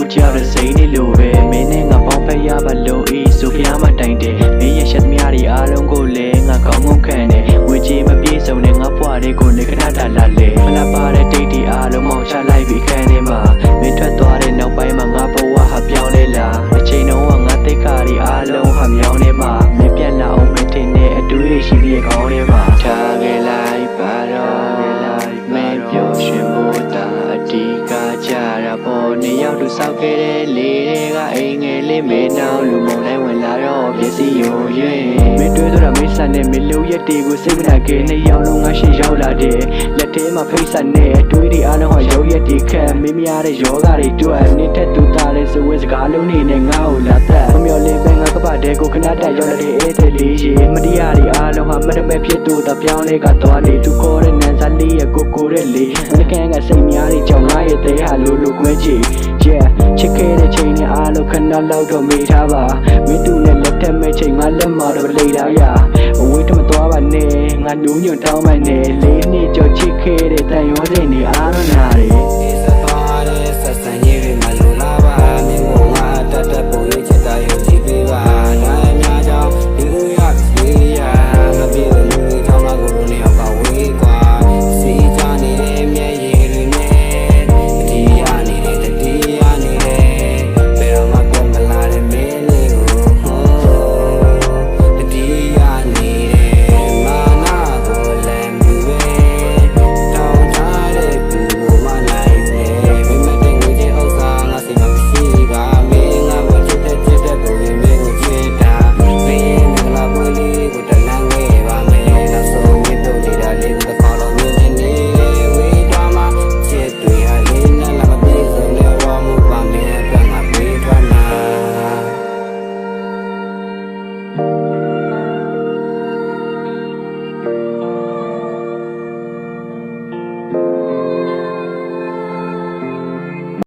ခုကြောက်တဲ့စိတ်နေလို့ပဲမင်းနဲ့ငါပေါင်းဖက်ရပါလို့ဤဆိုဖျားမတိုင်တယ်မင်းရဲ့ရှက်သမျှတွေအားလုံးကိုလည်းငါကောင်းကောင်းခံတယ်ဝေချေမပြေဆုံးတဲ့ငါဘွားတွေကိုလည်းခဏတာလာလေမနာပါတဲ့တိတ်တီအားလုံးမောင်ချလိုက်ပြီးခန်းထဲမှာမင်းထွက်သွားတဲ့နောက်ပိုင်းမှာငါဘဝဟာပြောင်းလဲလာအချိန်တော့ငါတိတ်ခါတွေအားလုံးဟာမြောင်းနေမှာမင်းပြတ်လာအောင်မထင်နဲ့အတူရရှိပြီးကောင်းနေမှာထားခဲ့လိုက်ပါတော့မင်းပြောရှင်မို့တာအတီးကကြတာပေါ်နေရောက်သူဆောက်ခဲ့တဲ့လေတွေကအိမ်ငယ်လေးမင်းနောက်လူမုံတိုင်းဝင်လာတော့ပစ္စည်းယုံရွေးမင်းတွေ့တော့မင်းဆက်နဲ့မင်းလူရက်တွေကိုစိတ်မနာခဲ့နှစ်ယောက်လုံးငါရှိရောက်လာတဲ့လက်ထဲမှာဖိတ်ဆက်နဲ့တွေးတွေအားလုံးဟာရုပ်ရက်တွေခက်မင်းမရတဲ့ယောဂတွေတွေ့နေတဲ့သူသားတဲ့စဝဲစကားလုံးနေနဲ့ငါ့ကိုလာသက်မမျော်လင့်ပဲငါကပါတဲ့ကိုခဏတက်ရောက်တဲ့အေးတဲ့လေးရေမတရားတွေအားလုံးဟာမတမဲ့ဖြစ်သူတပြောင်းလဲကတော့နေသူခေါ်တဲ့နန်းစားလေးရဲ့ကိုတဲ့လေးငကန်းကစိတ်များတွေကြောင့်ငါရဲ့တဲ့ဟာလို့ခွဲကြည့်ချစ်ခဲ့တဲ့ချိန်နဲ့အားလုံးခဏလောက်တော့မေ့ထားပါမင်းသူနဲ့လက်ထက်မဲ့ချိန်ငါလက်မှာတော့လိတ်ထားရအဝေးထမသွားပါနဲ့ငါနူးညွန့်တောင်းမှနဲ့လေးနှစ်ကြော်ချစ်ခဲ့တဲ့တန်ရောစင်တွေအားလုံးနာတယ်